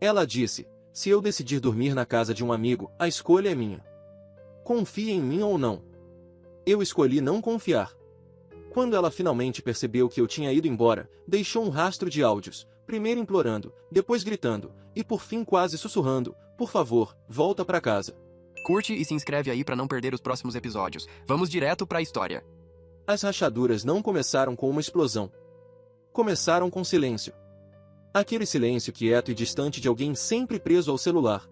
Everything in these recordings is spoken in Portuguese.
Ela disse: se eu decidir dormir na casa de um amigo, a escolha é minha. Confia em mim ou não? Eu escolhi não confiar. Quando ela finalmente percebeu que eu tinha ido embora, deixou um rastro de áudios, primeiro implorando, depois gritando, e por fim quase sussurrando: por favor, volta pra casa. Curte e se inscreve aí pra não perder os próximos episódios. Vamos direto pra história. As rachaduras não começaram com uma explosão. Começaram com silêncio. Aquele silêncio quieto e distante de alguém sempre preso ao celular.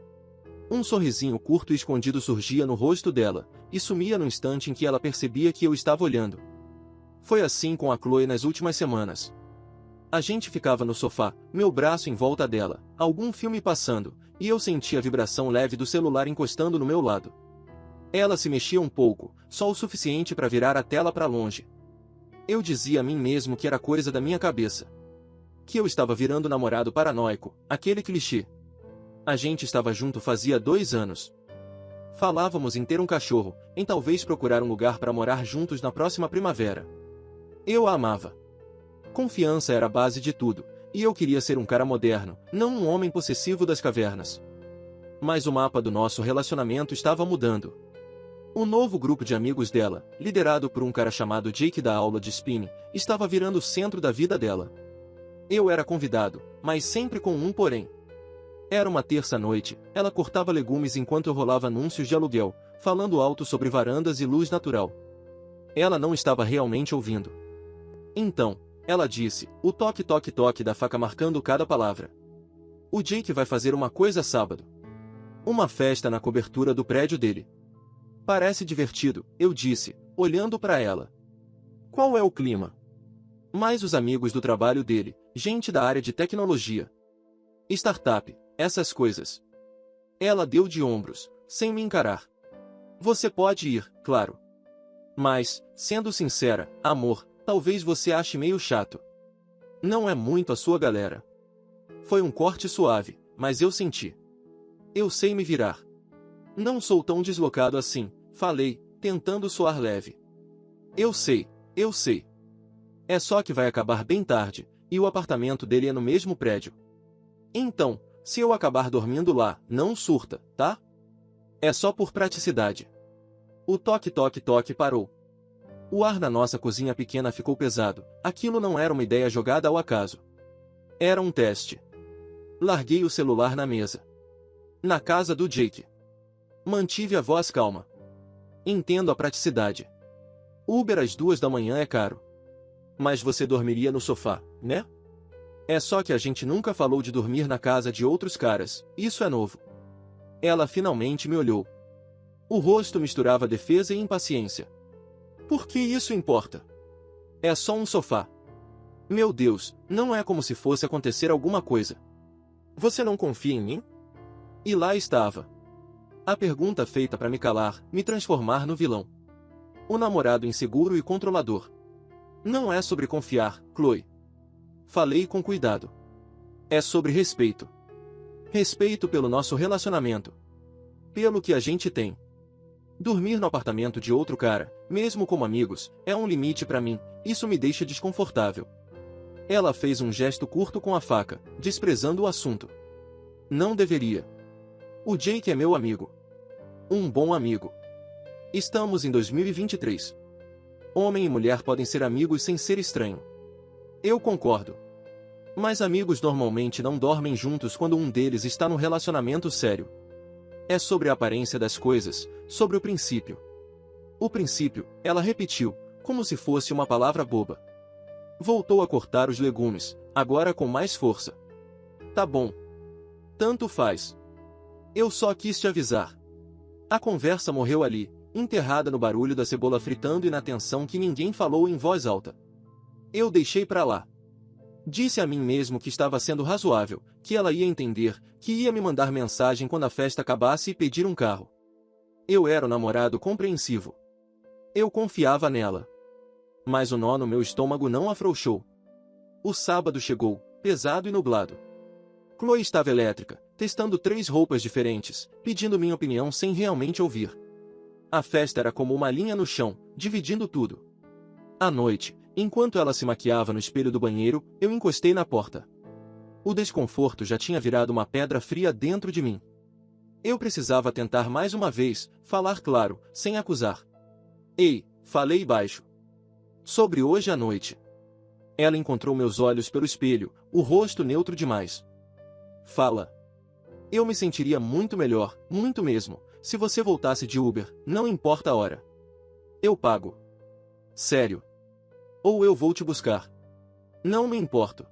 Um sorrisinho curto e escondido surgia no rosto dela, e sumia no instante em que ela percebia que eu estava olhando. Foi assim com a Chloe nas últimas semanas. A gente ficava no sofá, meu braço em volta dela, algum filme passando, e eu sentia a vibração leve do celular encostando no meu lado. Ela se mexia um pouco, só o suficiente para virar a tela para longe. Eu dizia a mim mesmo que era coisa da minha cabeça. Que eu estava virando namorado paranoico, aquele clichê. A gente estava junto fazia 2 anos. Falávamos em ter um cachorro, em talvez procurar um lugar para morar juntos na próxima primavera. Eu a amava. Confiança era a base de tudo, e eu queria ser um cara moderno, não um homem possessivo das cavernas. Mas o mapa do nosso relacionamento estava mudando. O novo grupo de amigos dela, liderado por um cara chamado Jake da aula de spinning, estava virando o centro da vida dela. Eu era convidado, mas sempre com um porém. Era uma terça-noite, ela cortava legumes enquanto eu rolava anúncios de aluguel, falando alto sobre varandas e luz natural. Ela não estava realmente ouvindo. Então, ela disse, o toque-toque-toque da faca marcando cada palavra. O Jake vai fazer uma coisa sábado. Uma festa na cobertura do prédio dele. Parece divertido, eu disse, olhando para ela. Qual é o clima? Mais os amigos do trabalho dele, gente da área de tecnologia. Startup, essas coisas. Ela deu de ombros, sem me encarar. Você pode ir, claro. Mas, sendo sincera, amor, talvez você ache meio chato. Não é muito a sua galera. Foi um corte suave, mas eu senti. Eu sei me virar. Não sou tão deslocado assim, falei, tentando soar leve. Eu sei, eu sei. É só que vai acabar bem tarde, e o apartamento dele é no mesmo prédio. Então, se eu acabar dormindo lá, não surta, tá? É só por praticidade. O toque-toque-toque parou. O ar na nossa cozinha pequena ficou pesado, aquilo não era uma ideia jogada ao acaso. Era um teste. Larguei o celular na mesa. Na casa do Jake. Mantive a voz calma. Entendo a praticidade. Uber às 2 da manhã é caro. Mas você dormiria no sofá, né? É só que a gente nunca falou de dormir na casa de outros caras, isso é novo. Ela finalmente me olhou. O rosto misturava defesa e impaciência. Por que isso importa? É só um sofá. Meu Deus, não é como se fosse acontecer alguma coisa. Você não confia em mim? E lá estava. A pergunta feita para me calar, me transformar no vilão. O namorado inseguro e controlador. Não é sobre confiar, Chloe. Falei com cuidado. É sobre respeito. Respeito pelo nosso relacionamento. Pelo que a gente tem. Dormir no apartamento de outro cara, mesmo como amigos, é um limite para mim, isso me deixa desconfortável. Ela fez um gesto curto com a faca, desprezando o assunto. Não deveria. O Jake é meu amigo. Um bom amigo. Estamos em 2023. Homem e mulher podem ser amigos sem ser estranho. Eu concordo. Mas amigos normalmente não dormem juntos quando um deles está num relacionamento sério. É sobre a aparência das coisas, sobre o princípio. O princípio, ela repetiu, como se fosse uma palavra boba. Voltou a cortar os legumes, agora com mais força. Tá bom. Tanto faz. Eu só quis te avisar. A conversa morreu ali, enterrada no barulho da cebola fritando e na tensão que ninguém falou em voz alta. Eu deixei pra lá. Disse a mim mesmo que estava sendo razoável, que ela ia entender, que ia me mandar mensagem quando a festa acabasse e pedir um carro. Eu era o namorado compreensivo. Eu confiava nela. Mas o nó no meu estômago não afrouxou. O sábado chegou, pesado e nublado. Chloe estava elétrica, testando 3 roupas diferentes, pedindo minha opinião sem realmente ouvir. A festa era como uma linha no chão, dividindo tudo. À noite, enquanto ela se maquiava no espelho do banheiro, eu encostei na porta. O desconforto já tinha virado uma pedra fria dentro de mim. Eu precisava tentar mais uma vez, falar claro, sem acusar. Ei, falei baixo. Sobre hoje à noite. Ela encontrou meus olhos pelo espelho, o rosto neutro demais. Fala. Eu me sentiria muito melhor, muito mesmo, se você voltasse de Uber, não importa a hora. Eu pago. Sério. Ou eu vou te buscar. Não me importo.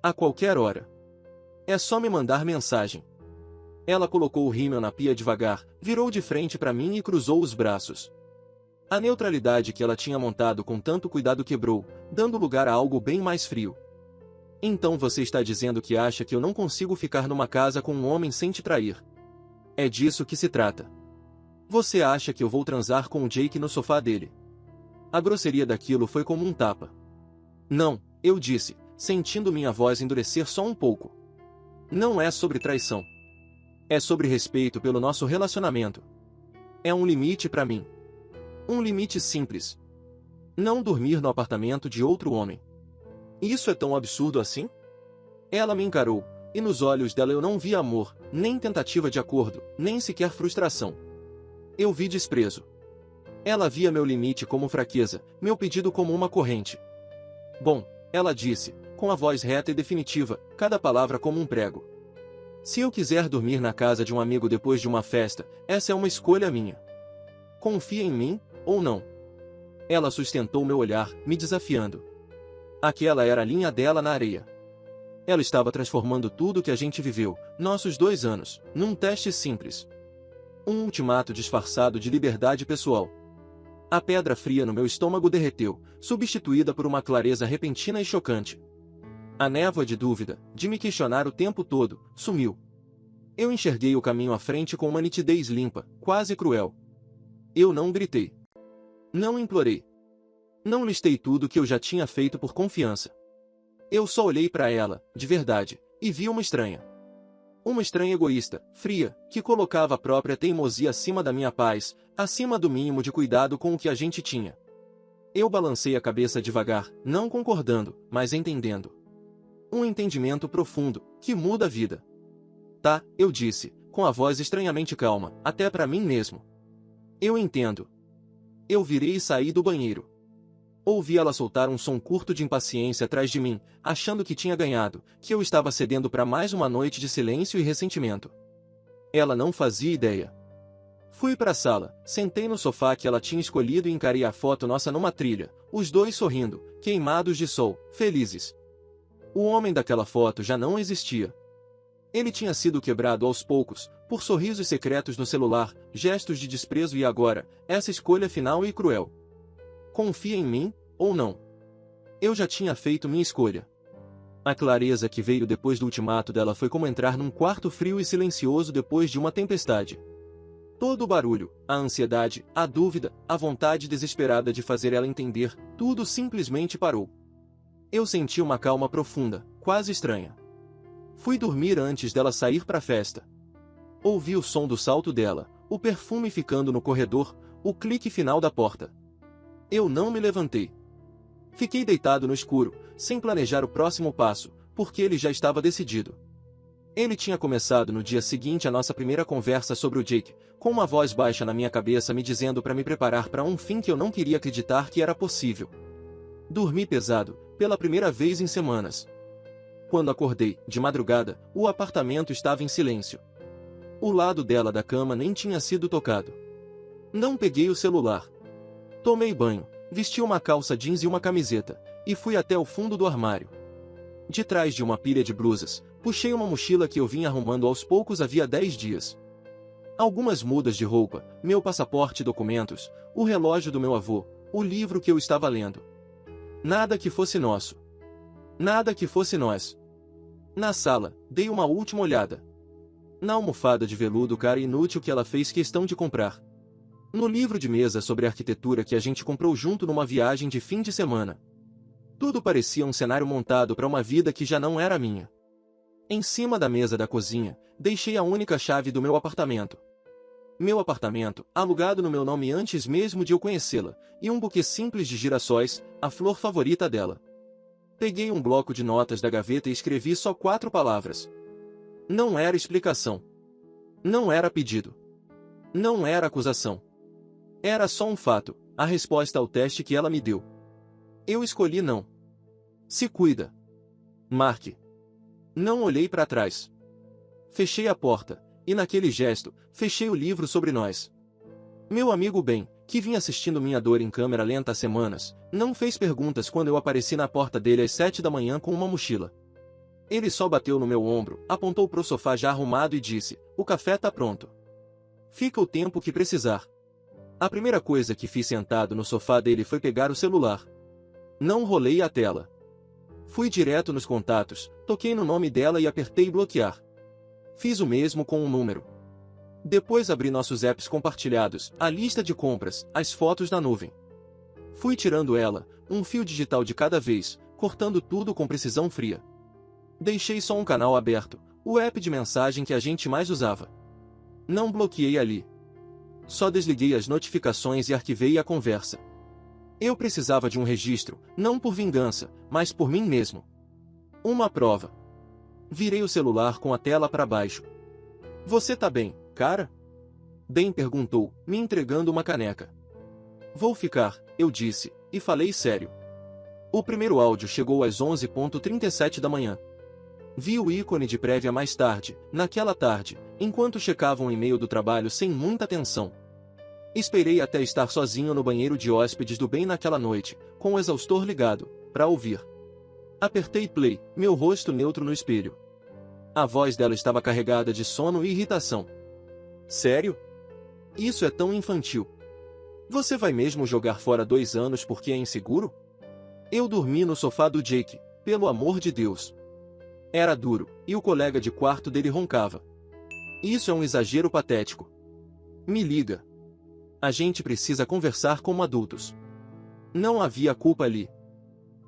A qualquer hora. É só me mandar mensagem. Ela colocou o rímel na pia devagar, virou de frente para mim e cruzou os braços. A neutralidade que ela tinha montado com tanto cuidado quebrou, dando lugar a algo bem mais frio. Então você está dizendo que acha que eu não consigo ficar numa casa com um homem sem te trair. É disso que se trata. Você acha que eu vou transar com o Jake no sofá dele? A grosseria daquilo foi como um tapa. Não, eu disse, sentindo minha voz endurecer só um pouco. Não é sobre traição. É sobre respeito pelo nosso relacionamento. É um limite para mim. Um limite simples. Não dormir no apartamento de outro homem. Isso é tão absurdo assim? Ela me encarou, e nos olhos dela eu não vi amor, nem tentativa de acordo, nem sequer frustração. Eu vi desprezo. Ela via meu limite como fraqueza, meu pedido como uma corrente. Bom, ela disse, com a voz reta e definitiva, cada palavra como um prego. Se eu quiser dormir na casa de um amigo depois de uma festa, essa é uma escolha minha. Confia em mim, ou não? Ela sustentou meu olhar, me desafiando. Aquela era a linha dela na areia. Ela estava transformando tudo que a gente viveu, nossos 2 anos, num teste simples. Um ultimato disfarçado de liberdade pessoal. A pedra fria no meu estômago derreteu, substituída por uma clareza repentina e chocante. A névoa de dúvida, de me questionar o tempo todo, sumiu. Eu enxerguei o caminho à frente com uma nitidez limpa, quase cruel. Eu não gritei. Não implorei. Não listei tudo que eu já tinha feito por confiança. Eu só olhei para ela, de verdade, e vi uma estranha. Uma estranha egoísta, fria, que colocava a própria teimosia acima da minha paz, acima do mínimo de cuidado com o que a gente tinha. Eu balancei a cabeça devagar, não concordando, mas entendendo. Um entendimento profundo, que muda a vida. Tá, eu disse, com a voz estranhamente calma, até para mim mesmo. Eu entendo. Eu virei e saí do banheiro. Ouvi ela soltar um som curto de impaciência atrás de mim, achando que tinha ganhado, que eu estava cedendo para mais uma noite de silêncio e ressentimento. Ela não fazia ideia. Fui para a sala, sentei no sofá que ela tinha escolhido e encarei a foto nossa numa trilha, os dois sorrindo, queimados de sol, felizes. O homem daquela foto já não existia. Ele tinha sido quebrado aos poucos, por sorrisos secretos no celular, gestos de desprezo e agora, essa escolha final e cruel. Confia em mim, ou não? Eu já tinha feito minha escolha. A clareza que veio depois do ultimato dela foi como entrar num quarto frio e silencioso depois de uma tempestade. Todo o barulho, a ansiedade, a dúvida, a vontade desesperada de fazer ela entender, tudo simplesmente parou. Eu senti uma calma profunda, quase estranha. Fui dormir antes dela sair para a festa. Ouvi o som do salto dela, o perfume ficando no corredor, o clique final da porta. Eu não me levantei. Fiquei deitado no escuro, sem planejar o próximo passo, porque ele já estava decidido. Ele tinha começado no dia seguinte a nossa primeira conversa sobre o Jake, com uma voz baixa na minha cabeça me dizendo para me preparar para um fim que eu não queria acreditar que era possível. Dormi pesado, pela primeira vez em semanas. Quando acordei, de madrugada, o apartamento estava em silêncio. O lado dela da cama nem tinha sido tocado. Não peguei o celular. Tomei banho, vesti uma calça jeans e uma camiseta, e fui até o fundo do armário. De trás de uma pilha de blusas, puxei uma mochila que eu vinha arrumando aos poucos havia 10 dias. Algumas mudas de roupa, meu passaporte e documentos, o relógio do meu avô, o livro que eu estava lendo. Nada que fosse nosso. Nada que fosse nós. Na sala, dei uma última olhada. Na almofada de veludo cara e inútil que ela fez questão de comprar. No livro de mesa sobre arquitetura que a gente comprou junto numa viagem de fim de semana. Tudo parecia um cenário montado para uma vida que já não era minha. Em cima da mesa da cozinha, deixei a única chave do meu apartamento. Meu apartamento, alugado no meu nome antes mesmo de eu conhecê-la, e um buquê simples de girassóis, a flor favorita dela. Peguei um bloco de notas da gaveta e escrevi só 4 palavras. Não era explicação. Não era pedido. Não era acusação. Era só um fato, a resposta ao teste que ela me deu. Eu escolhi não. Se cuida. Mark. Não olhei para trás. Fechei a porta, e naquele gesto, fechei o livro sobre nós. Meu amigo Ben, que vinha assistindo minha dor em câmera lenta há semanas, não fez perguntas quando eu apareci na porta dele às 7 da manhã com uma mochila. Ele só bateu no meu ombro, apontou pro sofá já arrumado e disse, o café tá pronto. Fica o tempo que precisar. A primeira coisa que fiz sentado no sofá dele foi pegar o celular. Não rolei a tela. Fui direto nos contatos, toquei no nome dela e apertei bloquear. Fiz o mesmo com o número. Depois abri nossos apps compartilhados, a lista de compras, as fotos na nuvem. Fui tirando ela, um fio digital de cada vez, cortando tudo com precisão fria. Deixei só um canal aberto, o app de mensagem que a gente mais usava. Não bloqueei ali. Só desliguei as notificações e arquivei a conversa. Eu precisava de um registro, não por vingança, mas por mim mesmo. Uma prova. Virei o celular com a tela para baixo. Você tá bem, cara? Ben perguntou, me entregando uma caneca. Vou ficar, eu disse, e falei sério. O primeiro áudio chegou às 11h37 da manhã. Vi o ícone de prévia mais tarde, naquela tarde, enquanto checava um e-mail do trabalho sem muita atenção. Esperei até estar sozinho no banheiro de hóspedes do Ben naquela noite, com o exaustor ligado, para ouvir. Apertei play, meu rosto neutro no espelho. A voz dela estava carregada de sono e irritação. Sério? Isso é tão infantil. Você vai mesmo jogar fora 2 anos porque é inseguro? Eu dormi no sofá do Jake, pelo amor de Deus. Era duro, e o colega de quarto dele roncava. Isso é um exagero patético. Me liga. A gente precisa conversar como adultos. Não havia culpa ali.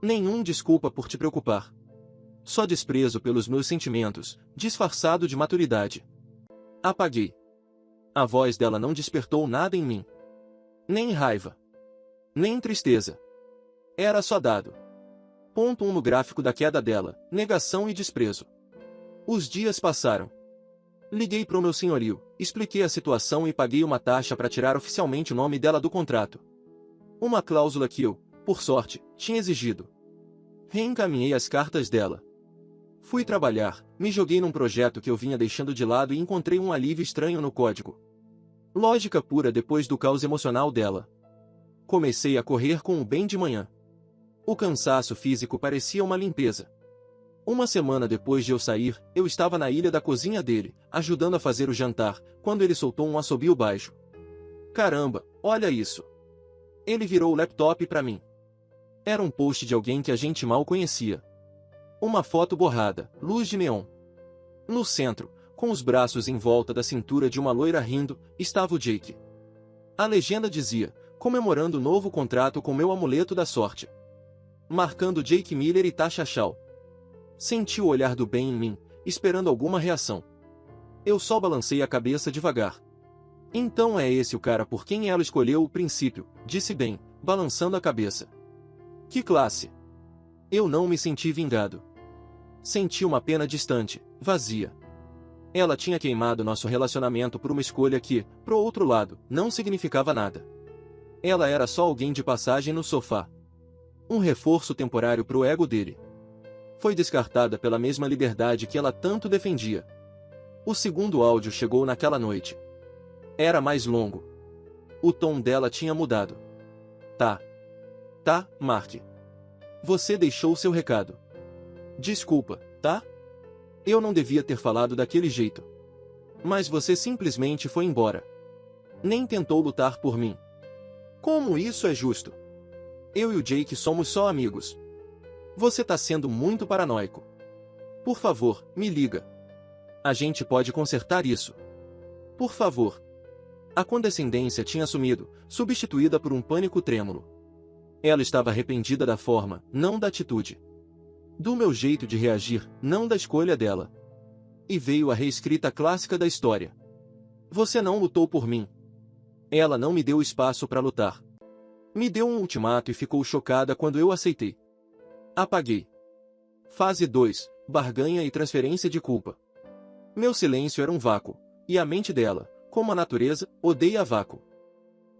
Nenhum desculpa por te preocupar. Só desprezo pelos meus sentimentos, disfarçado de maturidade. Apaguei. A voz dela não despertou nada em mim. Nem raiva. Nem tristeza. Era só dado. Ponto 1 no gráfico da queda dela, negação e desprezo. Os dias passaram. Liguei pro meu senhorio, expliquei a situação e paguei uma taxa para tirar oficialmente o nome dela do contrato. Uma cláusula que eu, por sorte, tinha exigido. Reencaminhei as cartas dela. Fui trabalhar, me joguei num projeto que eu vinha deixando de lado e encontrei um alívio estranho no código. Lógica pura depois do caos emocional dela. Comecei a correr com o Ben de manhã. O cansaço físico parecia uma limpeza. Uma semana depois de eu sair, eu estava na ilha da cozinha dele, ajudando a fazer o jantar, quando ele soltou um assobio baixo. Caramba, olha isso! Ele virou o laptop para mim. Era um post de alguém que a gente mal conhecia. Uma foto borrada, luz de neon. No centro, com os braços em volta da cintura de uma loira rindo, estava o Jake. A legenda dizia, comemorando o novo contrato com meu amuleto da sorte. Marcando Jake Miller e Tasha Shaw. Senti o olhar do Ben em mim, esperando alguma reação. Eu só balancei a cabeça devagar. Então é esse o cara por quem ela escolheu o princípio, disse Ben, balançando a cabeça. Que classe! Eu não me senti vingado. Senti uma pena distante, vazia. Ela tinha queimado nosso relacionamento por uma escolha que, pro outro lado, não significava nada. Ela era só alguém de passagem no sofá. Um reforço temporário pro ego dele. Foi descartada pela mesma liberdade que ela tanto defendia. O segundo áudio chegou naquela noite. Era mais longo. O tom dela tinha mudado. Tá, Mark. Você deixou seu recado. Desculpa, tá? Eu não devia ter falado daquele jeito. Mas você simplesmente foi embora. Nem tentou lutar por mim. Como isso é justo? Eu e o Jake somos só amigos. Você tá sendo muito paranoico. Por favor, me liga. A gente pode consertar isso. Por favor. A condescendência tinha sumido, substituída por um pânico trêmulo. Ela estava arrependida da forma, não da atitude. Do meu jeito de reagir, não da escolha dela. E veio a reescrita clássica da história. Você não lutou por mim. Ela não me deu espaço para lutar. Me deu um ultimato e ficou chocada quando eu aceitei. Apaguei. Fase 2. Barganha e transferência de culpa. Meu silêncio era um vácuo, e a mente dela, como a natureza, odeia vácuo.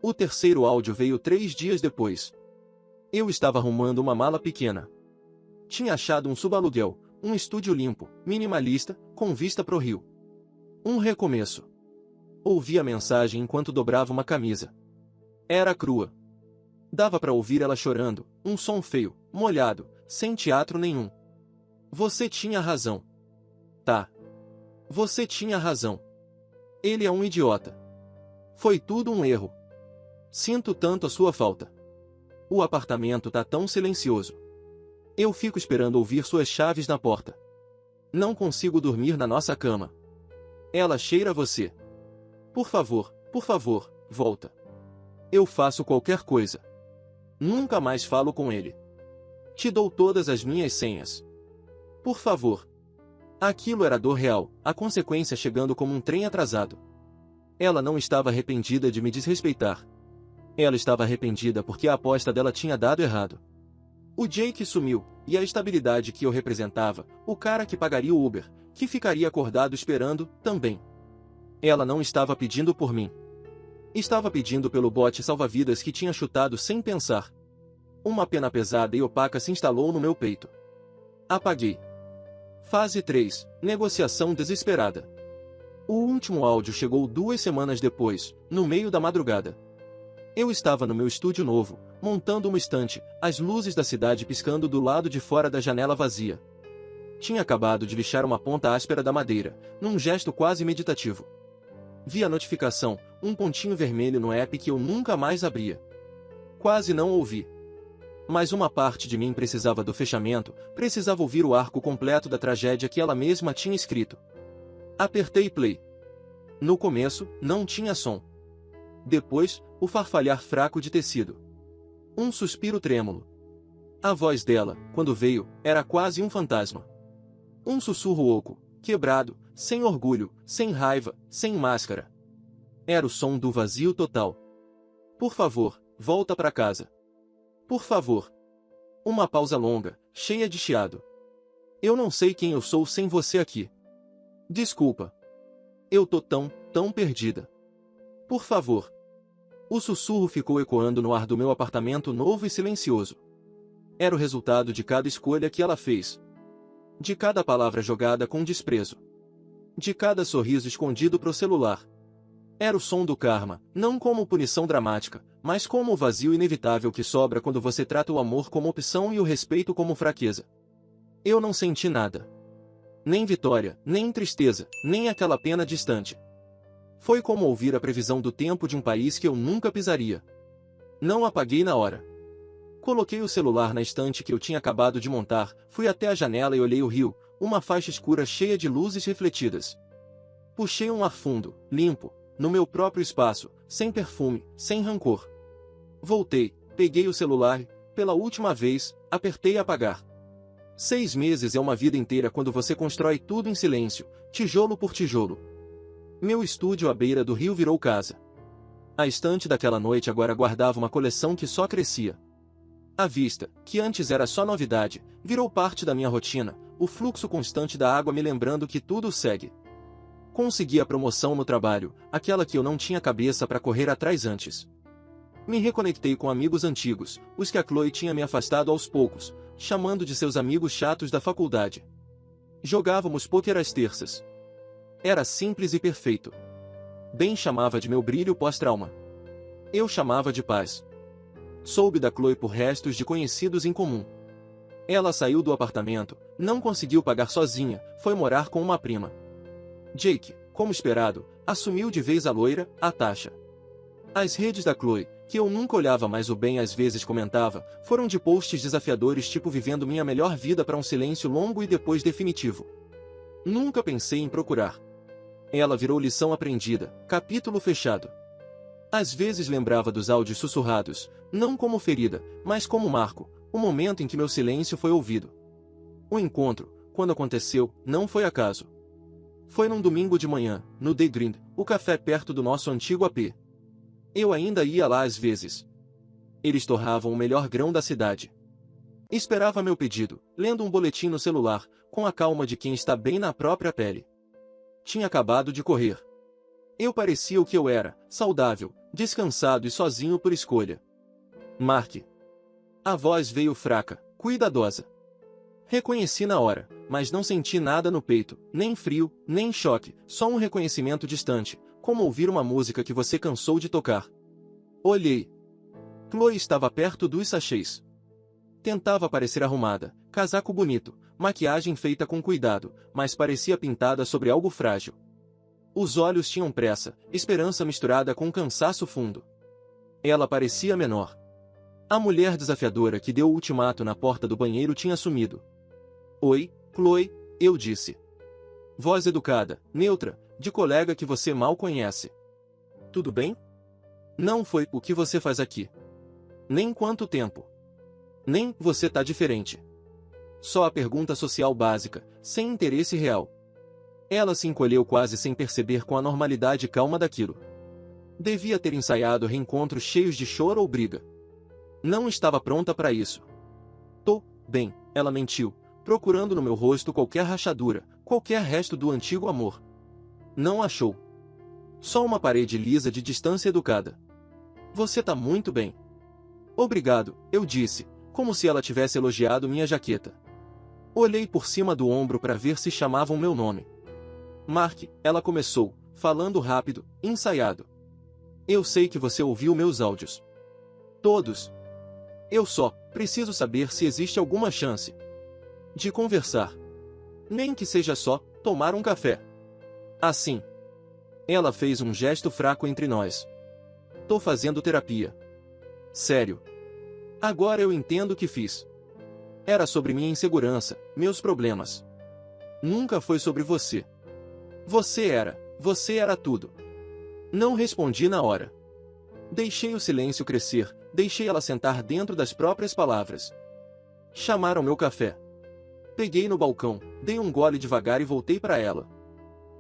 O terceiro áudio veio 3 dias depois. Eu estava arrumando uma mala pequena. Tinha achado um subaluguel, um estúdio limpo, minimalista, com vista pro rio. Um recomeço. Ouvi a mensagem enquanto dobrava uma camisa. Era crua. Dava para ouvir ela chorando, um som feio, molhado, sem teatro nenhum. Você tinha razão. Tá. Você tinha razão. Ele é um idiota. Foi tudo um erro. Sinto tanto a sua falta. O apartamento tá tão silencioso. Eu fico esperando ouvir suas chaves na porta. Não consigo dormir na nossa cama. Ela cheira você. Por favor, volta. Eu faço qualquer coisa. Nunca mais falo com ele. Te dou todas as minhas senhas. Por favor. Aquilo era dor real, a consequência chegando como um trem atrasado. Ela não estava arrependida de me desrespeitar. Ela estava arrependida porque a aposta dela tinha dado errado. O Jake sumiu, e a estabilidade que eu representava, o cara que pagaria o Uber, que ficaria acordado esperando, também. Ela não estava pedindo por mim. Estava pedindo pelo bote salva-vidas que tinha chutado sem pensar. Uma pena pesada e opaca se instalou no meu peito. Apaguei. Fase 3. Negociação desesperada. O último áudio chegou 2 semanas depois, no meio da madrugada. Eu estava no meu estúdio novo, montando uma estante, as luzes da cidade piscando do lado de fora da janela vazia. Tinha acabado de lixar uma ponta áspera da madeira, num gesto quase meditativo. Vi a notificação, um pontinho vermelho no app que eu nunca mais abria. Quase não ouvi. Mas uma parte de mim precisava do fechamento, precisava ouvir o arco completo da tragédia que ela mesma tinha escrito. Apertei play. No começo, não tinha som. Depois, o farfalhar fraco de tecido. Um suspiro trêmulo. A voz dela, quando veio, era quase um fantasma. Um sussurro oco, quebrado, sem orgulho, sem raiva, sem máscara. Era o som do vazio total. Por favor, volta para casa. Por favor. Uma pausa longa, cheia de chiado. Eu não sei quem eu sou sem você aqui. Desculpa. Eu tô tão perdida. Por favor. O sussurro ficou ecoando no ar do meu apartamento novo e silencioso. Era o resultado de cada escolha que ela fez. De cada palavra jogada com desprezo. De cada sorriso escondido pro celular. Era o som do karma, não como punição dramática, mas como o vazio inevitável que sobra quando você trata o amor como opção e o respeito como fraqueza. Eu não senti nada. Nem vitória, nem tristeza, nem aquela pena distante. Foi como ouvir a previsão do tempo de um país que eu nunca pisaria. Não apaguei na hora. Coloquei o celular na estante que eu tinha acabado de montar, fui até a janela e olhei o rio, uma faixa escura cheia de luzes refletidas. Puxei um ar fundo, limpo, no meu próprio espaço, sem perfume, sem rancor. Voltei, peguei o celular e, pela última vez, apertei apagar. 6 meses é uma vida inteira quando você constrói tudo em silêncio, tijolo por tijolo. Meu estúdio à beira do rio virou casa. A estante daquela noite agora guardava uma coleção que só crescia. A vista, que antes era só novidade, virou parte da minha rotina, o fluxo constante da água me lembrando que tudo segue. Consegui a promoção no trabalho, aquela que eu não tinha cabeça para correr atrás antes. Me reconectei com amigos antigos, os que a Chloe tinha me afastado aos poucos, chamando de seus amigos chatos da faculdade. Jogávamos pôquer às terças. Era simples e perfeito. Ben chamava de meu brilho pós-trauma. Eu chamava de paz. Soube da Chloe por restos de conhecidos em comum. Ela saiu do apartamento, não conseguiu pagar sozinha, foi morar com uma prima. Jake, como esperado, assumiu de vez a loira, a Tasha. As redes da Chloe, que eu nunca olhava mais o Ben às vezes comentava, foram de posts desafiadores tipo vivendo minha melhor vida para um silêncio longo e depois definitivo. Nunca pensei em procurar. Ela virou lição aprendida, capítulo fechado. Às vezes lembrava dos áudios sussurrados, não como ferida, mas como marco, o momento em que meu silêncio foi ouvido. O encontro, quando aconteceu, não foi acaso. Foi num domingo de manhã, no Daydream, o café perto do nosso antigo AP. Eu ainda ia lá às vezes. Eles torravam o melhor grão da cidade. Esperava meu pedido, lendo um boletim no celular, com a calma de quem está bem na própria pele. Tinha acabado de correr. Eu parecia o que eu era, saudável, descansado e sozinho por escolha. Mark. A voz veio fraca, cuidadosa. Reconheci na hora, mas não senti nada no peito, nem frio, nem choque, só um reconhecimento distante, como ouvir uma música que você cansou de tocar. Olhei. Chloe estava perto dos sachês. Tentava parecer arrumada, casaco bonito, maquiagem feita com cuidado, mas parecia pintada sobre algo frágil. Os olhos tinham pressa, esperança misturada com cansaço fundo. Ela parecia menor. A mulher desafiadora que deu o ultimato na porta do banheiro tinha sumido. Oi, Chloe, eu disse. Voz educada, neutra, de colega que você mal conhece. Tudo bem? Não foi o que você faz aqui. Nem quanto tempo. Nem você tá diferente. Só a pergunta social básica, sem interesse real. Ela se encolheu quase sem perceber com a normalidade calma daquilo. Devia ter ensaiado reencontros cheios de choro ou briga. Não estava pronta para isso. Tô bem, ela mentiu, procurando no meu rosto qualquer rachadura, qualquer resto do antigo amor. Não achou. Só uma parede lisa de distância educada. Você tá muito bem. Obrigado, eu disse, como se ela tivesse elogiado minha jaqueta. Olhei por cima do ombro para ver se chamavam meu nome. Mark, ela começou, falando rápido, ensaiado. Eu sei que você ouviu meus áudios. Todos. Eu só preciso saber se existe alguma chance de conversar. Nem que seja só tomar um café. Assim. Ela fez um gesto fraco entre nós. Tô fazendo terapia. Sério. Agora eu entendo o que fiz. Era sobre minha insegurança, meus problemas. Nunca foi sobre você. Você era tudo. Não respondi na hora. Deixei o silêncio crescer, deixei ela sentar dentro das próprias palavras. Chamaram meu café. Peguei no balcão, dei um gole devagar e voltei para ela.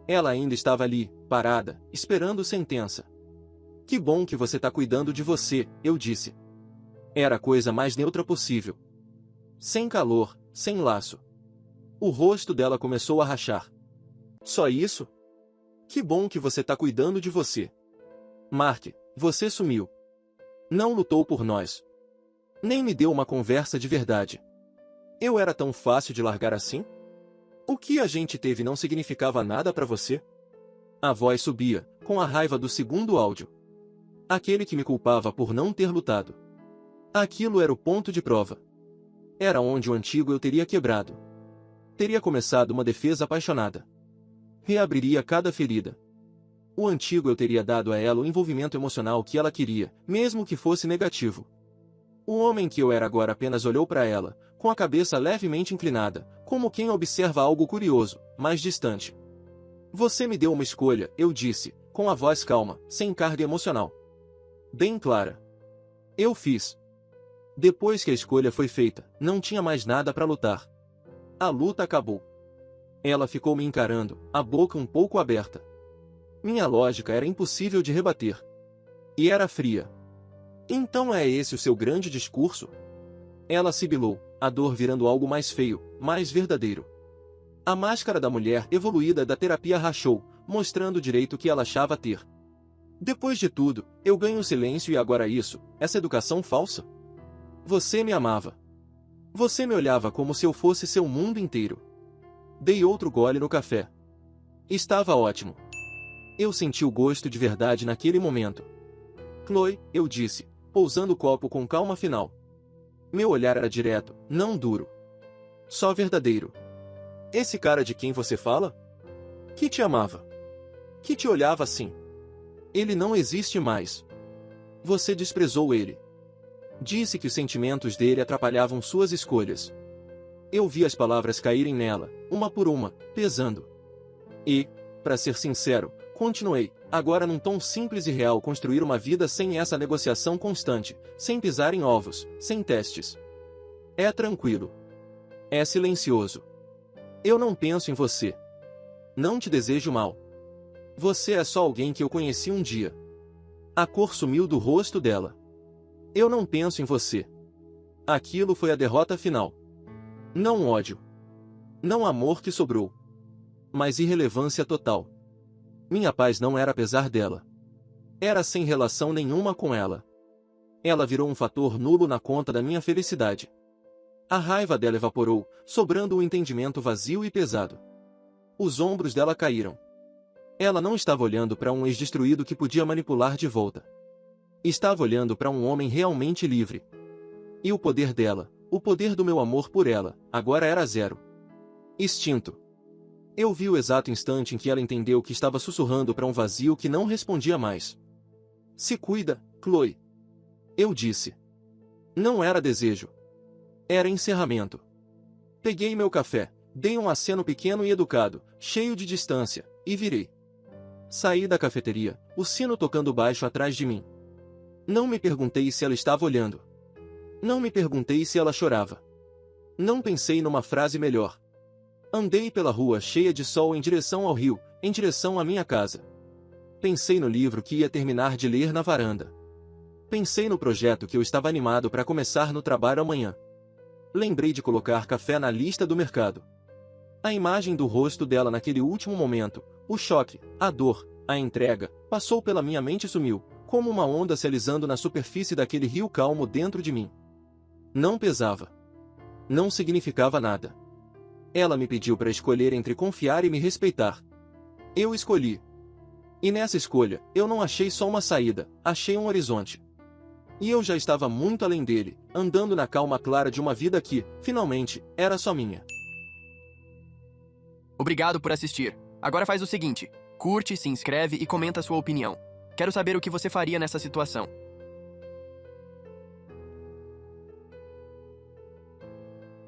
Ela ainda estava ali, parada, esperando sentença. Que bom que você tá cuidando de você, eu disse. Era a coisa mais neutra possível. Sem calor, sem laço. O rosto dela começou a rachar. Só isso? Que bom que você tá cuidando de você. Mark, você sumiu. Não lutou por nós. Nem me deu uma conversa de verdade. Eu era tão fácil de largar assim? O que a gente teve não significava nada para você? A voz subia, com a raiva do segundo áudio. Aquele que me culpava por não ter lutado. Aquilo era o ponto de prova. Era onde o antigo eu teria quebrado. Teria começado uma defesa apaixonada. Reabriria cada ferida. O antigo eu teria dado a ela o envolvimento emocional que ela queria, mesmo que fosse negativo. O homem que eu era agora apenas olhou para ela, com a cabeça levemente inclinada, como quem observa algo curioso, mas distante. Você me deu uma escolha, eu disse, com a voz calma, sem carga emocional. Bem clara. Eu fiz. Depois que a escolha foi feita, não tinha mais nada para lutar. A luta acabou. Ela ficou me encarando, a boca um pouco aberta. Minha lógica era impossível de rebater. E era fria. Então é esse o seu grande discurso? Ela sibilou, a dor virando algo mais feio, mais verdadeiro. A máscara da mulher evoluída da terapia rachou, mostrando o direito que ela achava ter. Depois de tudo, eu ganho o silêncio e agora isso, essa educação falsa? Você me amava. Você me olhava como se eu fosse seu mundo inteiro. Dei outro gole no café. Estava ótimo. Eu senti o gosto de verdade naquele momento. Chloe, eu disse, pousando o copo com calma final. Meu olhar era direto, não duro. Só verdadeiro. Esse cara de quem você fala? Que te amava. Que te olhava assim. Ele não existe mais. Você desprezou ele. Disse que os sentimentos dele atrapalhavam suas escolhas. Eu vi as palavras caírem nela, uma por uma, pesando. E, para ser sincero, continuei, agora num tom simples e real, construir uma vida sem essa negociação constante, sem pisar em ovos, sem testes. É tranquilo. É silencioso. Eu não penso em você. Não te desejo mal. Você é só alguém que eu conheci um dia. A cor sumiu do rosto dela. Eu não penso em você. Aquilo foi a derrota final. Não ódio. Não amor que sobrou. Mas irrelevância total. Minha paz não era apesar dela. Era sem relação nenhuma com ela. Ela virou um fator nulo na conta da minha felicidade. A raiva dela evaporou, sobrando um entendimento vazio e pesado. Os ombros dela caíram. Ela não estava olhando para um ex-destruído que podia manipular de volta. Estava olhando para um homem realmente livre. E o poder dela, o poder do meu amor por ela, agora era zero. Extinto. Eu vi o exato instante em que ela entendeu que estava sussurrando para um vazio que não respondia mais. Se cuida, Chloe. Eu disse. Não era desejo. Era encerramento. Peguei meu café, dei um aceno pequeno e educado, cheio de distância, e virei. Saí da cafeteria, o sino tocando baixo atrás de mim. Não me perguntei se ela estava olhando. Não me perguntei se ela chorava. Não pensei numa frase melhor. Andei pela rua cheia de sol em direção ao rio, em direção à minha casa. Pensei no livro que ia terminar de ler na varanda. Pensei no projeto que eu estava animado para começar no trabalho amanhã. Lembrei de colocar café na lista do mercado. A imagem do rosto dela naquele último momento, o choque, a dor, a entrega, passou pela minha mente e sumiu, como uma onda se alisando na superfície daquele rio calmo dentro de mim. Não pesava. Não significava nada. Ela me pediu para escolher entre confiar e me respeitar. Eu escolhi. E nessa escolha, eu não achei só uma saída, achei um horizonte. E eu já estava muito além dele, andando na calma clara de uma vida que, finalmente, era só minha. Obrigado por assistir. Agora faz o seguinte: curte, se inscreve e comenta sua opinião. Quero saber o que você faria nessa situação.